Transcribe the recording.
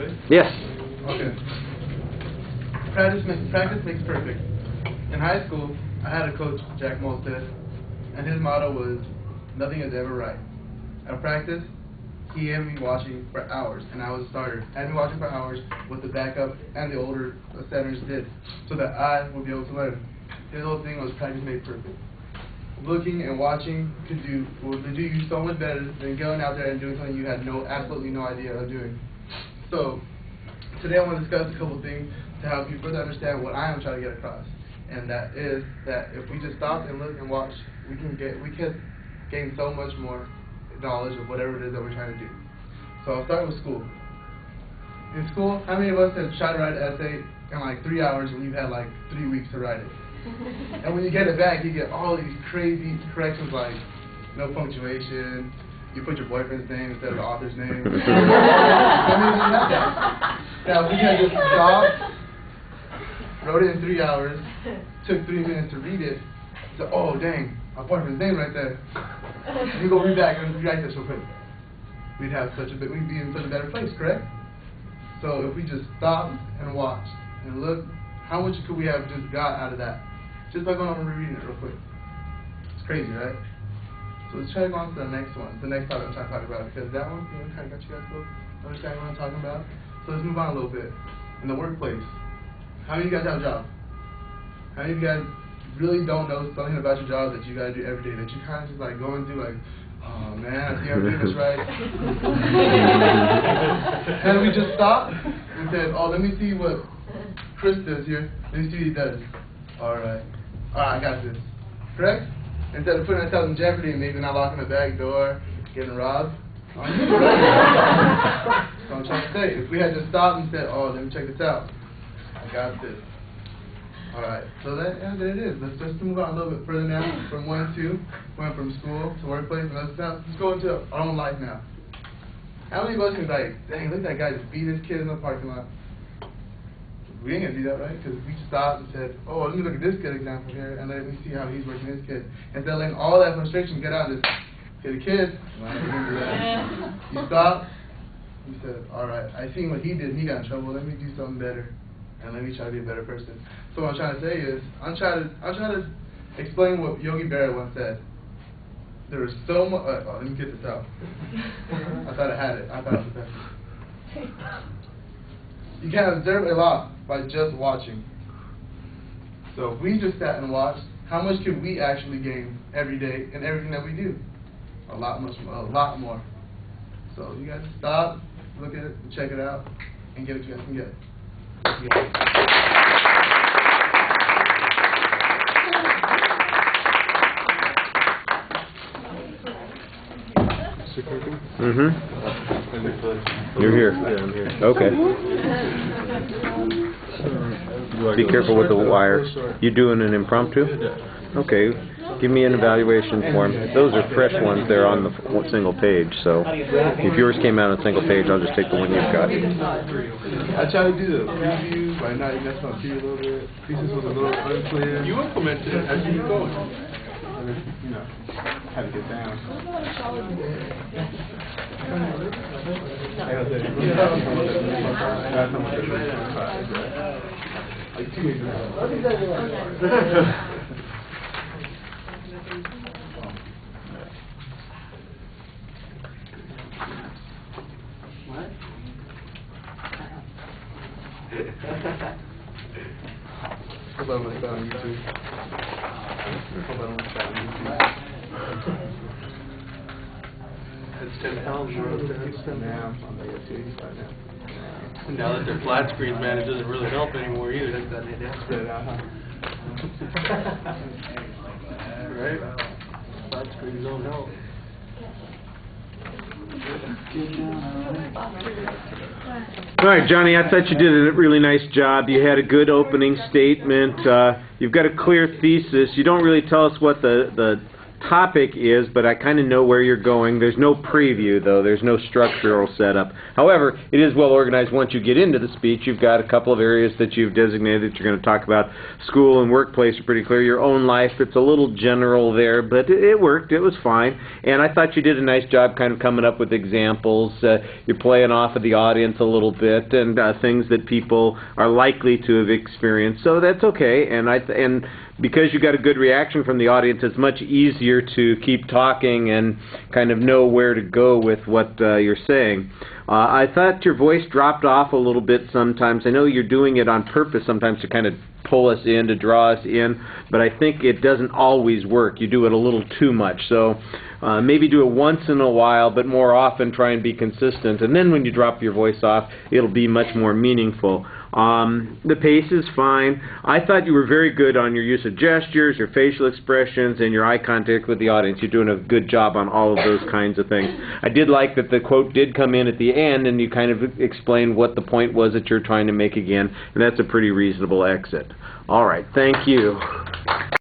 right? Yes. Okay. Practice makes perfect. In high school, I had a coach, Jack Molstead, and his motto was, nothing is ever right. At practice, he had me watching for hours, and I was a starter. Had me watching for hours what the backup and the older centers did, so that I would be able to learn. His whole thing was practice made perfect. Looking and watching will do you so much better than going out there and doing something you had absolutely no idea of doing. So today I want to discuss a couple things to help you further understand what I am trying to get across, and that is that if we just stop and look and watch, we can gain so much more knowledge of whatever it is that we're trying to do. So I'll start with school. In school, how many of us have tried to write an essay in like 3 hours when you've had like 3 weeks to write it? And when you get it back, you get all these crazy corrections like no punctuation, you put your boyfriend's name instead of the author's name. Now, if we had just stopped, wrote it in 3 hours, took 3 minutes to read it, said, oh dang, my boyfriend's name right there. And you go read back and rewrite this real quick. We'd be in such a better place, correct? So if we just stopped and watched and looked, how much could we have just got out of that? Just by going over and rereading it real quick. It's crazy, right? So let's try to go on to the next one, the next topic I'm trying to talk about, because that one, kind of got you guys to understand what I'm talking about. So let's move on a little bit. In the workplace, how many of you guys have a job? How many of you guys really don't know something about your job that you gotta do every day, that you kind of just like go and do like, oh man, I think I'm doing this right. And we just stopped and said, oh, let me see what Chris does here. Let me see what he does. Alright, I got this. Correct? Instead of putting ourselves in jeopardy and maybe not locking the back door, getting robbed. Right? So I'm trying to say, if we had just stopped and said, oh, let me check this out. I got this. Alright, so there it is. Let's just move on a little bit further now. From 1 and 2, went from school to workplace, and let's go into our own life now. How many of us can be like, dang, look at that guy just beat his kid in the parking lot? We ain't gonna do that, right? Because we just stopped and said, oh, let me look at this good example here, and let me see how he's working his kid. Instead of letting all that frustration get out and just hit a kid. No, we didn't do that. You stopped, you said, alright, I seen what he did and he got in trouble, let me do something better. And let me try to be a better person. So what I'm trying to say is, I'm trying to explain what Yogi Berra once said. There was so much. Let me get this out. I thought I had it. I thought it was the best. You can't observe a lot by just watching. So if we just sat and watched, how much could we actually gain every day in everything that we do? A lot more. So you guys stop, look at it, check it out, and get what you guys can get. You're here. Yeah, I'm here. Okay. Be careful with the wire. You doing an impromptu? Okay. Give me an evaluation form. Those are fresh ones. They're on the single page. So if yours came out on a single page, I'll just take the one you've got. I try to do the preview by not messing up a little bit. Pieces was a little unclear. You implemented it as you go. You know, how to get down. Like 2 weeks ago. What? Hope I must on YouTube. Hope I don't start on YouTube. It's 10 pounds. Now I'm on the YouTube right now. Now that they're flat screens, man, it doesn't really help anymore either. Spread it out, huh? Right? Flat screens don't help. All right, Johnny, I thought you did a really nice job. You had a good opening statement. You've got a clear thesis. You don't really tell us what the topic is, but I kind of know where you're going. There's no preview, though. There's no structural setup. However, it is well organized once you get into the speech. You've got a couple of areas that you've designated that you're going to talk about. School and workplace are pretty clear. Your own life, it's a little general there, but it worked. It was fine. And I thought you did a nice job kind of coming up with examples. You're playing off of the audience a little bit and things that people are likely to have experienced. So that's okay. And because you got a good reaction from the audience, it's much easier to keep talking and kind of know where to go with what you're saying. I thought your voice dropped off a little bit sometimes. I know you're doing it on purpose sometimes to kind of pull us in, to draw us in, but I think it doesn't always work. You do it a little too much. So maybe do it once in a while, but more often try and be consistent. And then when you drop your voice off, it'll be much more meaningful. The pace is fine. I thought you were very good on your use of gestures, your facial expressions, and your eye contact with the audience. You're doing a good job on all of those kinds of things. I did like that the quote did come in at the end, and you kind of explained what the point was that you're trying to make again, and that's a pretty reasonable exit. All right, thank you.